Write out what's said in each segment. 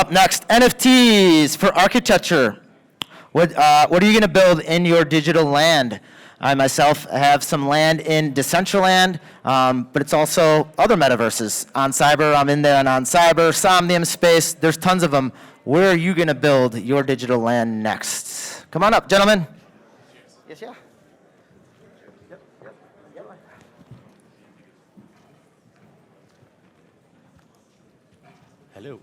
Up next, NFTs for architecture. What are you going to build in your digital land? I myself have some land in Decentraland, but it's also other metaverses. On Cyber, I'm in there and on Cyber, Somnium Space, there's tons of them. Where are you going to build your digital land next? Come on up, gentlemen. Yes, yeah. Hello.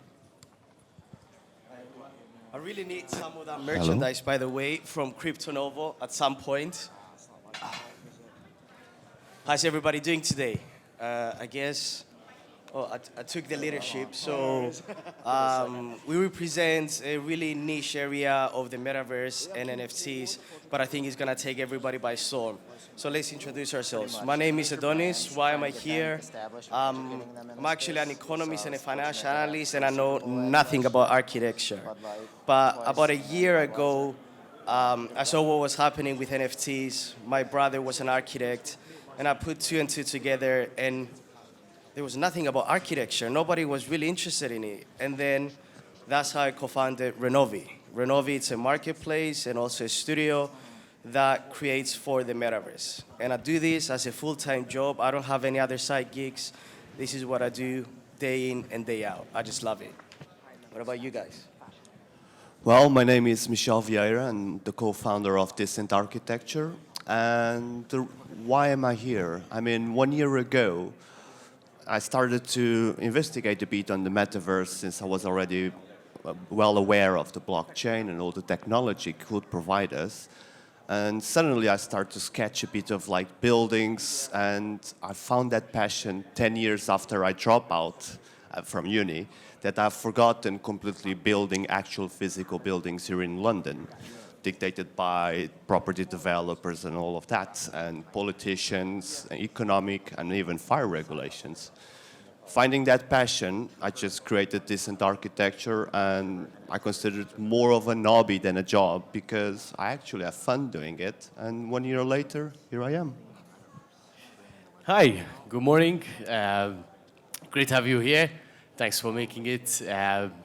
I really need some of that merchandise, by the way, from Cryptonovo at some point. How's everybody doing today? I guess, I took the leadership. So we represent a really niche area of the metaverse and NFTs, but I think it's going to take everybody by storm. So let's introduce ourselves. My name is Adonis. Why am I here? I'm actually an economist and a financial analyst, and I know nothing about architecture. But about a year ago, I saw what was happening with NFTs. My brother was an architect, and I put two and two together, and there was nothing about architecture. Nobody was really interested in it. And then that's how I co-founded Renovi. Renovi, it's a marketplace and also a studio that creates for the metaverse. And I do this as a full-time job. I don't have any other side gigs. This is what I do day in and day out. I just love it. What about you guys? Well, my name is Michel Vieira. I'm the co-founder of Decent Architecture. And why am I here? I mean, 1 year ago, I started to investigate a bit on the metaverse since I was already well aware of the blockchain and all the technology it could provide us. And suddenly I started to sketch a bit of like buildings, and I found that passion 10 years after I dropped out from uni, that I've forgotten completely building actual physical buildings here in London, dictated by property developers and all of that, and politicians, and economic, and even fire regulations. Finding that passion, I just created Decent Architecture, and I consider it more of a hobby than a job because I actually have fun doing it. And 1 year later, here I am. Hi, good morning. Great to have you here. Thanks for making it.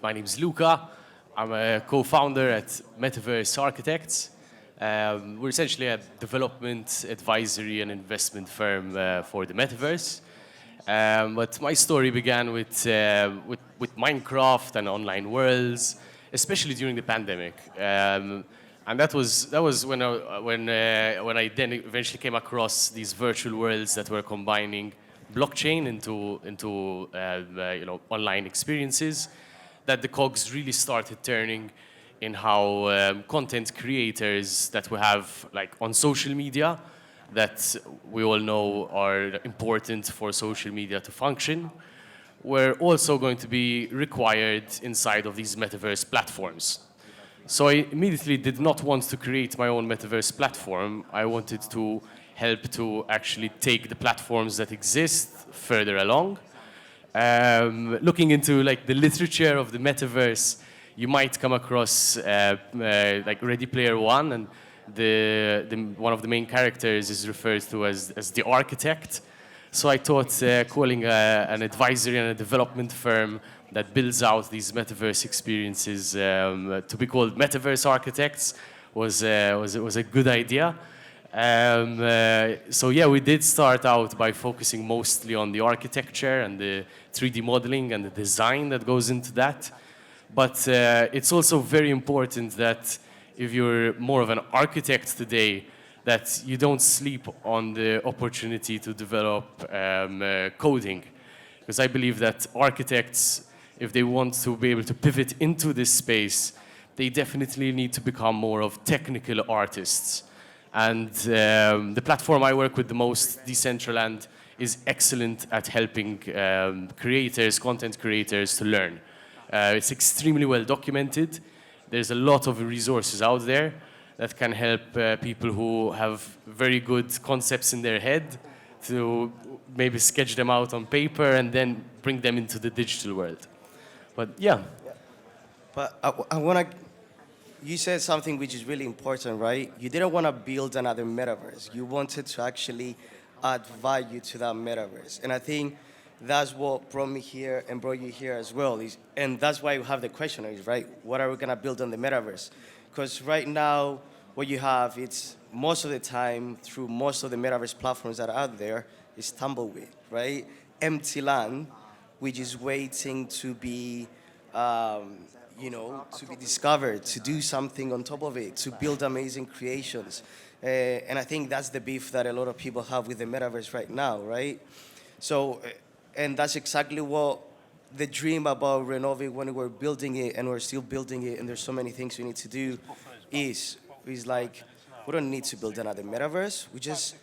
My name is Luca. I'm a co-founder at Metaverse Architects. We're essentially a development, advisory, and investment firm for the metaverse. But my story began with Minecraft and online worlds, especially during the pandemic. And that was when I then eventually came across these virtual worlds that were combining blockchain into online experiences, that the cogs really started turning in how content creators that we have like on social media, that we all know are important for social media to function, were also going to be required inside of these metaverse platforms. So I immediately did not want to create my own metaverse platform. I wanted to help to actually take the platforms that exist further along. Looking into like the literature of the metaverse, you might come across like Ready Player One, and one of the main characters is referred to as the architect. So I thought calling an advisory and a development firm that builds out these metaverse experiences to be called Metaverse Architects was a good idea. So yeah, we did start out by focusing mostly on the architecture and the 3D modeling and the design that goes into that. But it's also very important that if you're more of an architect today, that you don't sleep on the opportunity to develop coding. Because I believe that architects, if they want to be able to pivot into this space, they definitely need to become more of technical artists. And the platform I work with the most, Decentraland, is excellent at helping creators, content creators to learn. It's extremely well documented. There's a lot of resources out there that can help people who have very good concepts in their head to maybe sketch them out on paper and then bring them into the digital world. But yeah. But I want to, you said something which is really important, right? You didn't want to build another metaverse. You wanted to actually add value to that metaverse. And I think that's what brought me here and brought you here as well. And that's why we have the question, right? What are we gonna build on the metaverse? Because right now, what you have, it's most of the time through most of the metaverse platforms that are out there is tumbleweed, right? Empty land, which is waiting to be, to be discovered, to do something on top of it, to build amazing creations. And I think that's the beef that a lot of people have with the metaverse right now, right? So, and that's exactly what the dream about Renovi when we were building it, and we're still building it, and there's so many things we need to do, is like, we don't need to build another metaverse. We just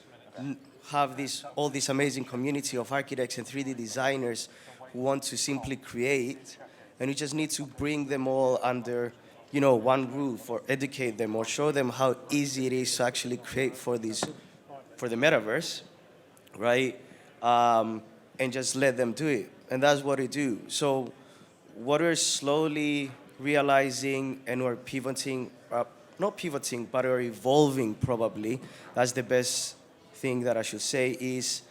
have all this amazing community of architects and 3D designers who want to simply create, and we just need to bring them all under, one roof, or educate them, or show them how easy it is to actually create for the metaverse, right? And just let them do it. And that's what we do. So what we're slowly realizing, and we're pivoting, not pivoting, but we're evolving probably, that's the best thing that I should say is,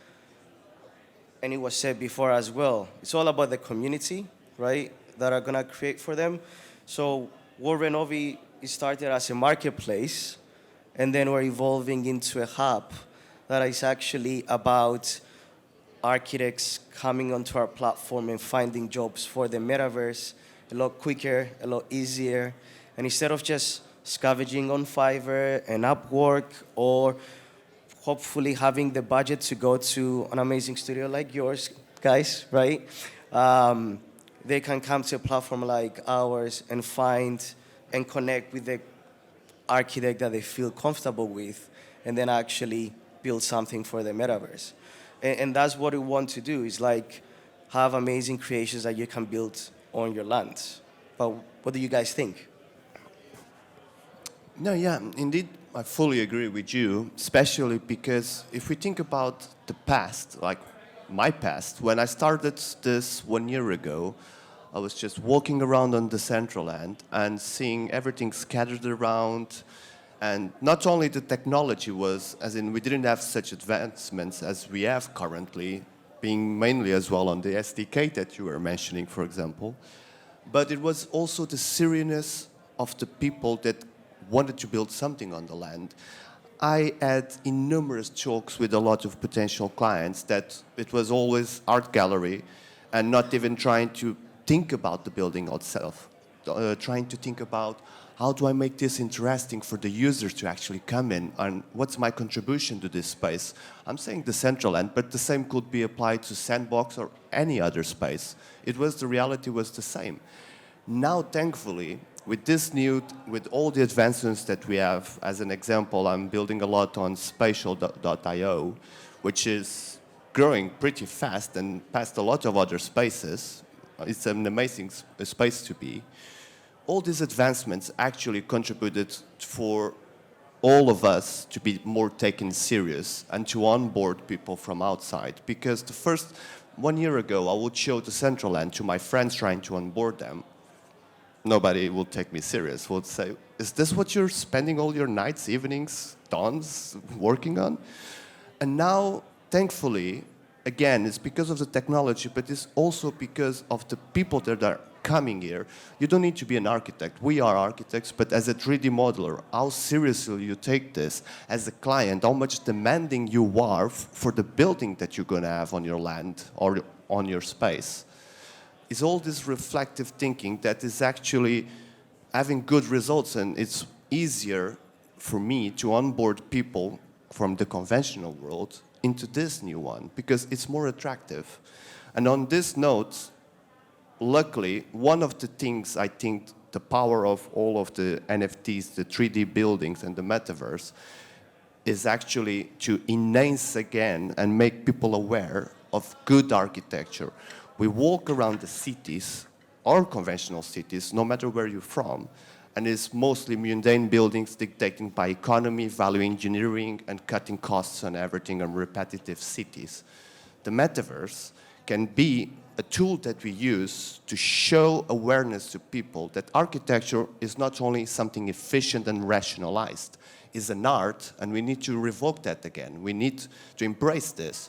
and it was said before as well, it's all about the community, right, that are gonna create for them. So what Renovi started as a marketplace, and then we're evolving into a hub that is actually about architects coming onto our platform and finding jobs for the metaverse a lot quicker, a lot easier. And instead of just scavenging on Fiverr and Upwork, or hopefully having the budget to go to an amazing studio like yours, guys, right? They can come to a platform like ours and find and connect with the architect that they feel comfortable with, and then actually build something for the metaverse. And that's what we want to do, is like have amazing creations that you can build on your land. But what do you guys think? No, yeah, indeed, I fully agree with you, especially because if we think about the past, like my past, when I started this 1 year ago, I was just walking around on the central end and seeing everything scattered around. And not only the technology was, as in we didn't have such advancements as we have currently, being mainly as well on the SDK that you were mentioning, for example, but it was also the seriousness of the people that wanted to build something on the land. I had innumerous talks with a lot of potential clients that it was always art gallery and not even trying to think about the building itself, trying to think about how do I make this interesting for the users to actually come in, and what's my contribution to this space? I'm saying the central end, but the same could be applied to Sandbox or any other space. The reality was the same. Now, thankfully, with all the advancements that we have, as an example, I'm building a lot on spatial.io, which is growing pretty fast and past a lot of other spaces. It's an amazing space to be. All these advancements actually contributed for all of us to be more taken serious and to onboard people from outside. Because the first 1 year ago, I would show the central end to my friends trying to onboard them. Nobody would take me serious, would say, is this what you're spending all your nights, evenings, dawns working on? And now, thankfully, again, it's because of the technology, but it's also because of the people that are coming here. You don't need to be an architect. We are architects, but as a 3D modeler, how seriously you take this as a client, how much demanding you are for the building that you're going to have on your land or on your space. It's all this reflective thinking that is actually having good results, and it's easier for me to onboard people from the conventional world into this new one because it's more attractive. And on this note, luckily, one of the things I think the power of all of the NFTs, the 3D buildings and the metaverse is actually to enhance again and make people aware of good architecture. We walk around the cities, or conventional cities, no matter where you're from, and it's mostly mundane buildings dictated by economy, value engineering, and cutting costs on everything and repetitive cities. The metaverse can be a tool that we use to show awareness to people that architecture is not only something efficient and rationalized, it's an art, and we need to revoke that again. We need to embrace this.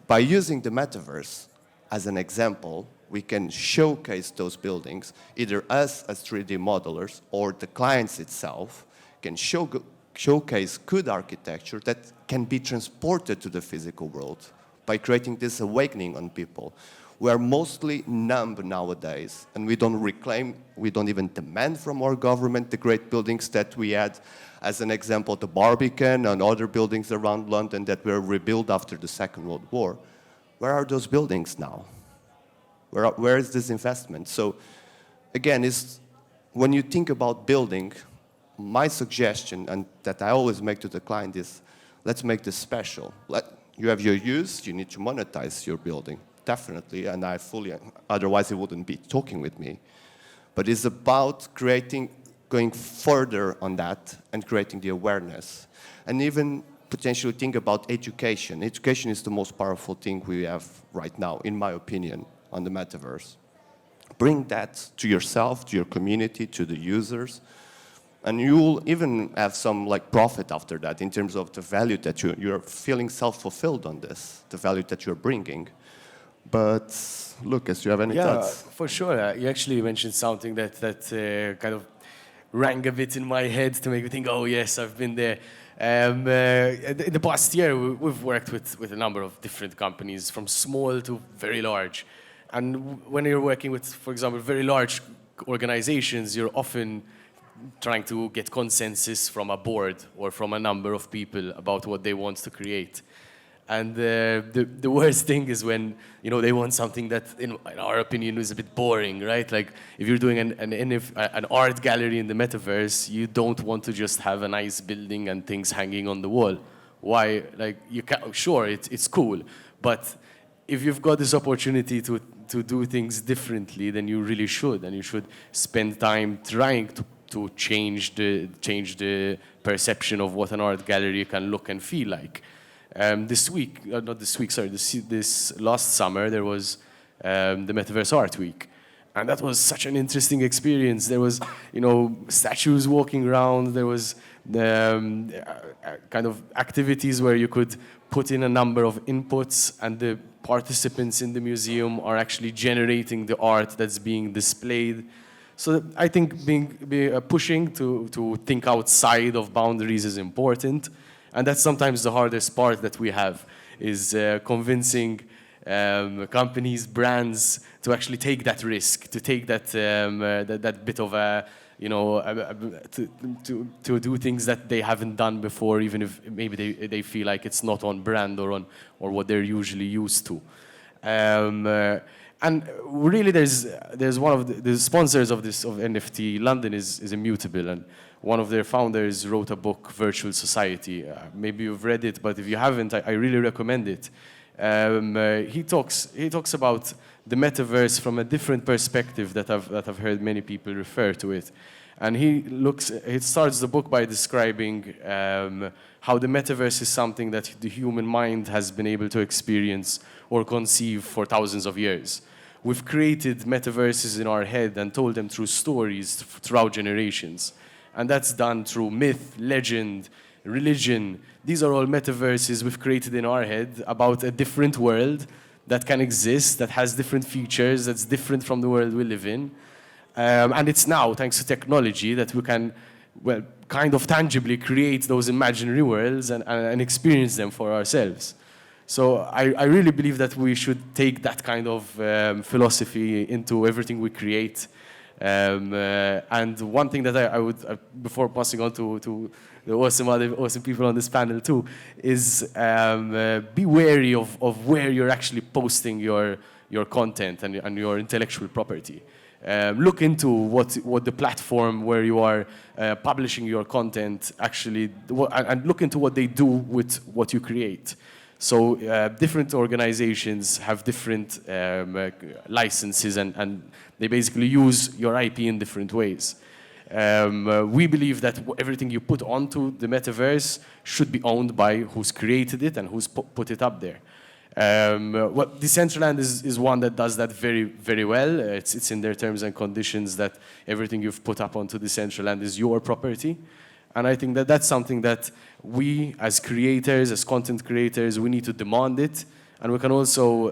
By using the metaverse, as an example, we can showcase those buildings, either us as 3D modelers or the clients itself can showcase good architecture that can be transported to the physical world by creating this awakening on people. We are mostly numb nowadays, and we don't reclaim, we don't even demand from our government the great buildings that we had, as an example, the Barbican and other buildings around London that were rebuilt after the Second World War. Where are those buildings now? Where is this investment? So again, when you think about building, my suggestion, and that I always make to the client is, let's make this special. You have your use, you need to monetize your building, definitely, and I fully, otherwise he wouldn't be talking with me. But it's about going further on that and creating the awareness. And even potentially think about education. Education is the most powerful thing we have right now, in my opinion, on the metaverse. Bring that to yourself, to your community, to the users, and you'll even have some profit after that in terms of the value that you're feeling self-fulfilled on this, the value that you're bringing. But Lucas, do you have any thoughts? For sure. You actually mentioned something that kind of rang a bit in my head to make me think, oh yes, I've been there. In the past year, we've worked with a number of different companies, from small to very large. And when you're working with, for example, very large organizations, you're often trying to get consensus from a board or from a number of people about what they want to create. And the worst thing is when they want something that, in our opinion, is a bit boring, right? Like if you're doing an art gallery in the metaverse, you don't want to just have a nice building and things hanging on the wall. Why? Like sure, it's cool, but if you've got this opportunity to do things differently, then you really should, and you should spend time trying to change the perception of what an art gallery can look and feel like. This last summer, there was the Metaverse Art Week. And that was such an interesting experience. There was, statues walking around. There was kind of activities where you could put in a number of inputs, and the participants in the museum are actually generating the art that's being displayed. So I think pushing to think outside of boundaries is important. And that's sometimes the hardest part that we have, is convincing companies, brands, to actually take that risk, to take that bit of to do things that they haven't done before, even if maybe they feel like it's not on brand or what they're usually used to. And really, there's one of the sponsors of NFT.London is Immutable, and one of their founders wrote a book, Virtual Society. Maybe you've read it, but if you haven't, I really recommend it. He talks about the metaverse from a different perspective that I've heard many people refer to it. And he starts the book by describing how the metaverse is something that the human mind has been able to experience or conceive for thousands of years. We've created metaverses in our head and told them through stories throughout generations. And that's done through myth, legend, religion. These are all metaverses we've created in our head about a different world that can exist, that has different features, that's different from the world we live in. And it's now, thanks to technology, that we can, kind of tangibly create those imaginary worlds and experience them for ourselves. So I really believe that we should take that kind of philosophy into everything we create. And one thing that I would, before passing on to the awesome people on this panel too, is be wary of where you're actually posting your content and your intellectual property. Look into what the platform where you are publishing your content actually, and look into what they do with what you create. So different organizations have different licenses, and they basically use your IP in different ways. We believe that everything you put onto the metaverse should be owned by who's created it and who's put it up there. Decentraland is one that does that very, very well. It's in their terms and conditions that everything you've put up onto Decentraland is your property. And I think that that's something that we, as creators, as content creators, we need to demand it. and we can also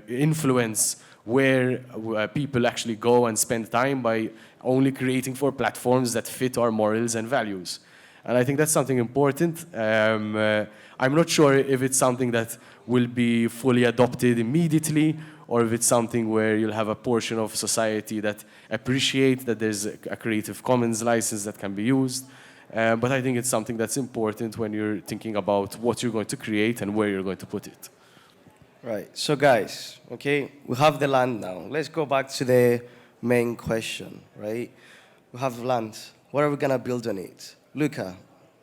influence where people actually go and spend time by only creating for platforms that fit our morals and values. And I think that's something important. I'm not sure if it's something that will be fully adopted immediately, or if it's something where you'll have a portion of society that appreciate that there's a Creative Commons license that can be used. But I think it's something that's important when you're thinking about what you're going to create and where you're going to put it. Right. So guys, okay, we have the land now. Let's go back to the main question, right? We have land. What are we gonna build on it? Luca,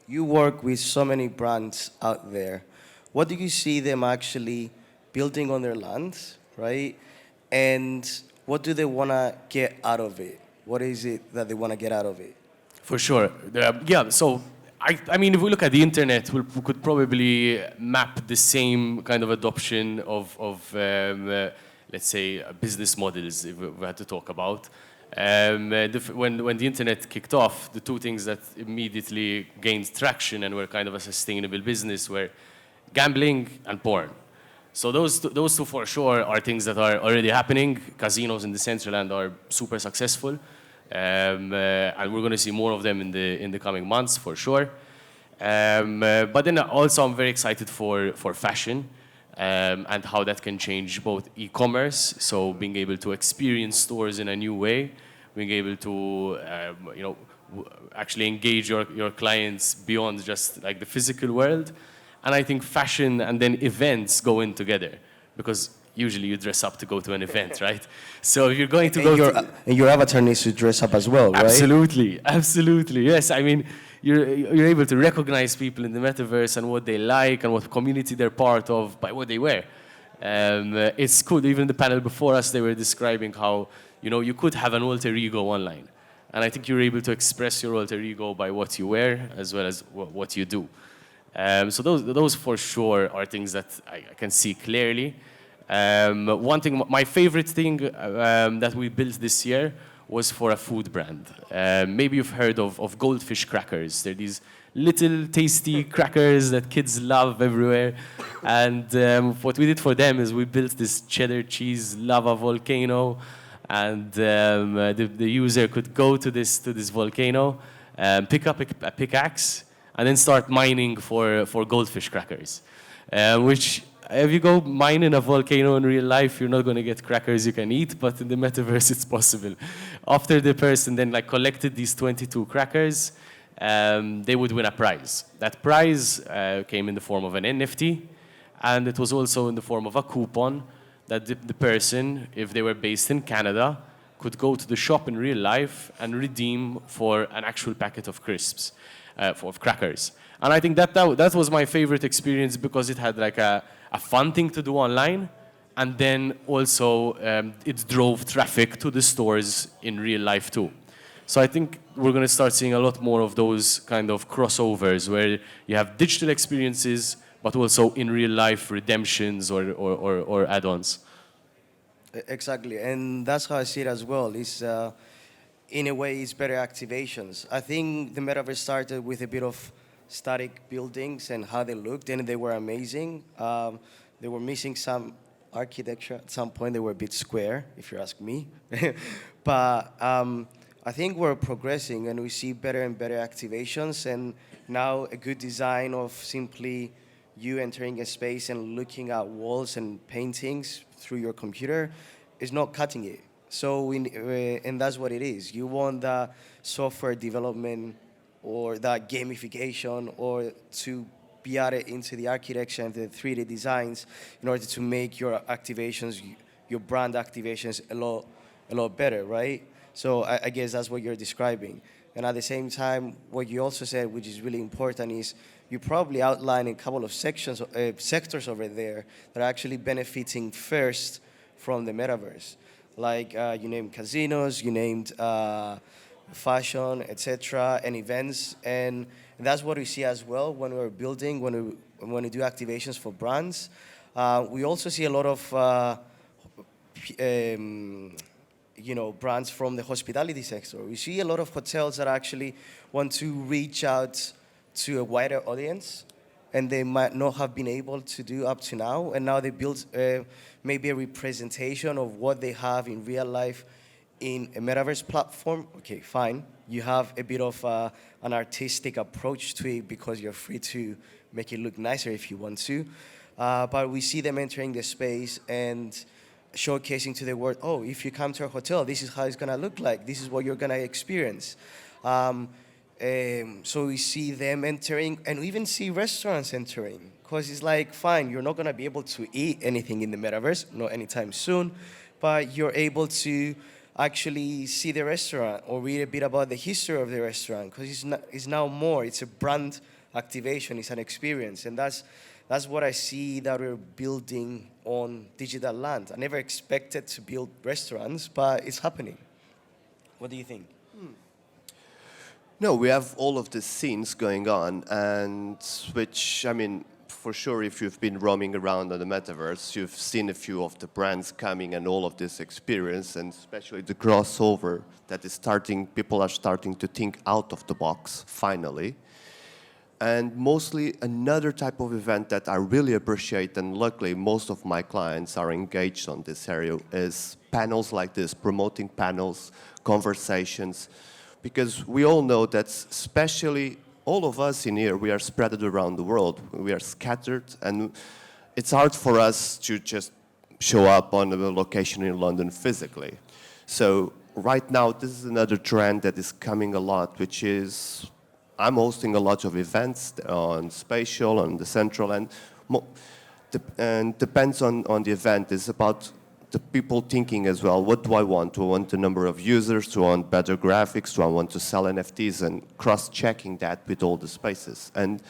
you work with so many brands out there. What do you see them actually building on their land, right? And what do they wanna get out of it? What is it that they wanna get out of it? For sure. Yeah, so I mean, if we look at the internet, we could probably map the same kind of adoption of let's say, business models, if we had to talk about. When the internet kicked off, the two things that immediately gained traction and were kind of a sustainable business were gambling and porn. So those two for sure are things that are already happening. Casinos in the Centraland are super successful. And we're going to see more of them in the coming months for sure. But then also I'm very excited for fashion and how that can change both e-commerce, so being able to experience stores in a new way, being able to actually engage your clients beyond just like the physical world. And I think fashion and then events go in together, because usually you dress up to go to an event, right? So if you're going to and your avatar needs to dress up as well, right? Absolutely, absolutely. Yes, I mean, you're able to recognize people in the metaverse and what they like and what community they're part of by what they wear. It's cool. Even the panel before us, they were describing how you could have an alter ego online, and I think you're able to express your alter ego by what you wear as well as what you do. So those for sure are things that I can see clearly. One thing, my favorite thing that we built this year was for a food brand. Maybe you've heard of goldfish crackers. They're these little tasty crackers that kids love everywhere. And what we did for them is we built this cheddar cheese lava volcano, and the user could go to this volcano, pick up a pickaxe, and then start mining for goldfish crackers, which if you go mine in a volcano in real life, you're not going to get crackers you can eat, but in the metaverse, it's possible. After the person then collected these 22 crackers, they would win a prize. That prize came in the form of an NFT, and it was also in the form of a coupon that the person, if they were based in Canada, could go to the shop in real life and redeem for an actual packet of crisps, of crackers. And I think that was my favorite experience, because it had like a fun thing to do online, and then also it drove traffic to the stores in real life too. So I think we're going to start seeing a lot more of those kind of crossovers where you have digital experiences, but also in real life redemptions or add-ons. Exactly, and that's how I see it as well. It's in a way, it's better activations. I think the metaverse started with a bit of static buildings and how they looked, and they were amazing. They were missing some architecture at some point. They were a bit square, if you ask me. But I think we're progressing, and we see better and better activations, and now a good design of simply you entering a space and looking at walls and paintings through your computer is not cutting it. So, and that's what it is. You want the software development or that gamification, or to be added into the architecture and the 3D designs in order to make your activations, your brand activations a lot better, right? So I guess that's what you're describing. And at the same time, what you also said, which is really important, is you probably outline a couple of sectors over there that are actually benefiting first from the metaverse. Like you named casinos, you named fashion, etc., and events, and that's what we see as well when we're building, when we do activations for brands. We also see a lot of brands from the hospitality sector. We see a lot of hotels that actually want to reach out to a wider audience, and they might not have been able to do up to now. And now they build maybe a representation of what they have in real life in a metaverse platform. Okay, fine. You have a bit of an artistic approach to it because you're free to make it look nicer if you want to. But we see them entering the space and showcasing to the world, oh, if you come to our hotel, this is how it's going to look like. This is what you're going to experience. So we see them entering, and we even see restaurants entering. Because it's like, fine, you're not going to be able to eat anything in the metaverse, not anytime soon, but you're able to actually see the restaurant or read a bit about the history of the restaurant, because it's now more. It's a brand activation. It's an experience. And that's what I see that we're building on Digital Land. I never expected to build restaurants, but it's happening. What do you think? No, we have all of these scenes going on, and which, I mean, for sure, if you've been roaming around on the metaverse, you've seen a few of the brands coming and all of this experience, and especially the crossover that is starting, people are starting to think out of the box, finally. And mostly another type of event that I really appreciate, and luckily most of my clients are engaged on this area, is panels like this, promoting panels, conversations, because we all know that especially all of us in here, we are spread around the world, we are scattered, and it's hard for us to just show up on a location in London physically. So right now, this is another trend that is coming a lot, which is I'm hosting a lot of events on Spatial, on the Central, and depends on the event. It's about the people thinking as well. What do I want? Do I want a number of users? Do I want better graphics? Do I want to sell NFTs? And cross-checking that with all the spaces. And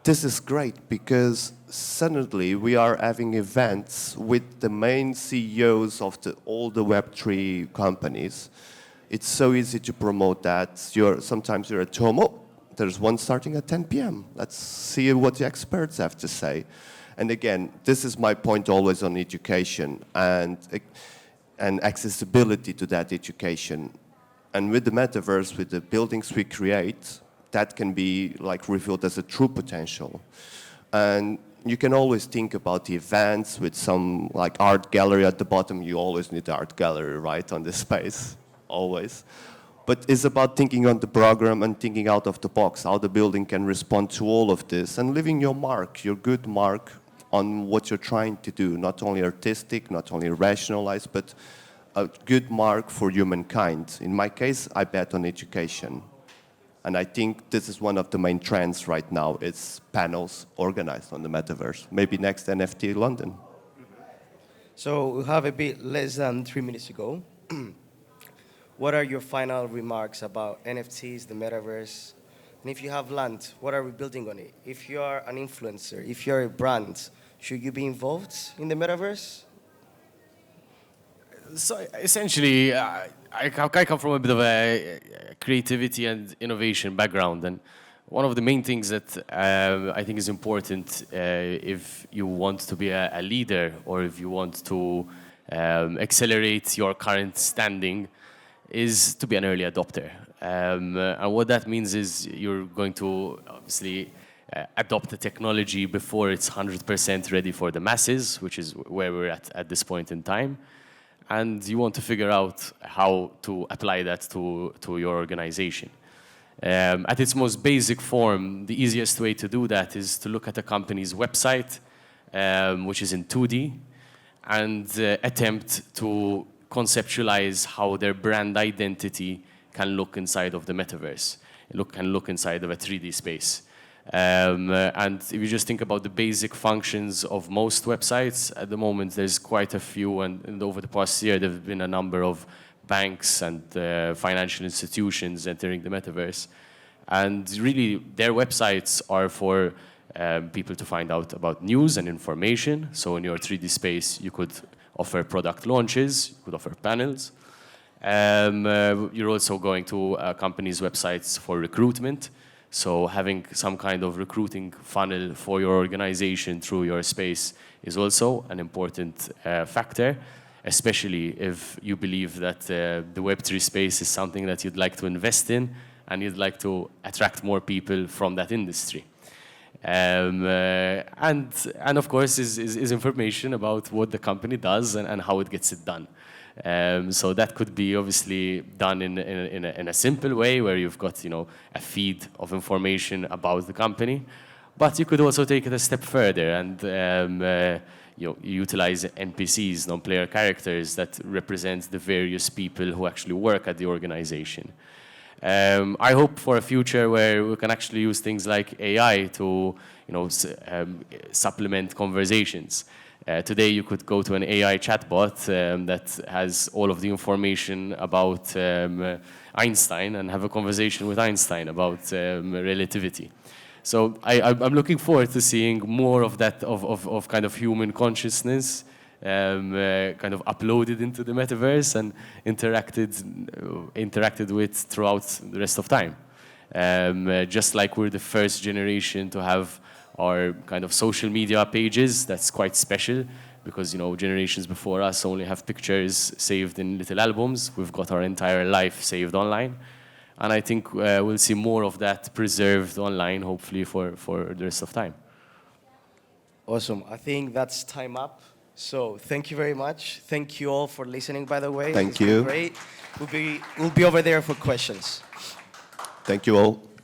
this is great because suddenly we are having events with the main CEOs of all the Web3 companies. It's so easy to promote that. Sometimes you're at home. Oh, there's one starting at 10 p.m. Let's see what the experts have to say. And again, this is my point always on education and accessibility to that education. And with the metaverse, with the buildings we create, that can be like revealed as a true potential. And you can always think about the events with some like art gallery at the bottom. You always need the art gallery, right, on this space, always. But it's about thinking on the program and thinking out of the box, how the building can respond to all of this and leaving your mark, your good mark on what you're trying to do, not only artistic, not only rationalized, but a good mark for humankind. In my case, I bet on education. And I think this is one of the main trends right now. It's panels organized on the metaverse. Maybe next NFT.London. So we have a bit less than 3 minutes to go. What are your final remarks about NFTs, the metaverse? And if you have land, what are we building on it? If you are an influencer, if you're a brand, should you be involved in the metaverse? So essentially, I come from a bit of a creativity and innovation background, and one of the main things that I think is important if you want to be a leader or if you want to accelerate your current standing is to be an early adopter. And what that means is you're going to obviously adopt the technology before it's 100% ready for the masses, which is where we're at this point in time. And you want to figure out how to apply that to your organization. At its most basic form, the easiest way to do that is to look at a company's website, which is in 2D, and attempt to conceptualize how their brand identity can look inside of the metaverse, can look inside of a 3D space. And if you just think about the basic functions of most websites, at the moment there's quite a few, and over the past year there have been a number of banks and financial institutions entering the metaverse. And really, their websites are for people to find out about news and information. So in your 3D space, you could offer product launches, you could offer panels. You're also going to companies' websites for recruitment. So having some kind of recruiting funnel for your organization through your space is also an important factor, especially if you believe that the Web3 space is something that you'd like to invest in and you'd like to attract more people from that industry. And of course is information about what the company does and how it gets it done. So that could be obviously done in a simple way where you've got, you know, a feed of information about the company, but you could also take it a step further and you know, utilize NPCs, non-player characters that represent the various people who actually work at the organization. I hope for a future where we can actually use things like AI to, you know, supplement conversations. Today you could go to an AI chatbot that has all of the information about Einstein and have a conversation with Einstein about relativity. So I'm looking forward to seeing more of that, of kind of human consciousness kind of uploaded into the metaverse and interacted with throughout the rest of time. Just like we're the first generation to have our kind of social media pages, that's quite special because, you know, generations before us only have pictures saved in little albums. We've got our entire life saved online. And I think we'll see more of that preserved online, hopefully, for the rest of time. Awesome. I think that's time up. So thank you very much. Thank you all for listening, by the way. Thank It's been you. great. We'll be over there for questions. Thank you all.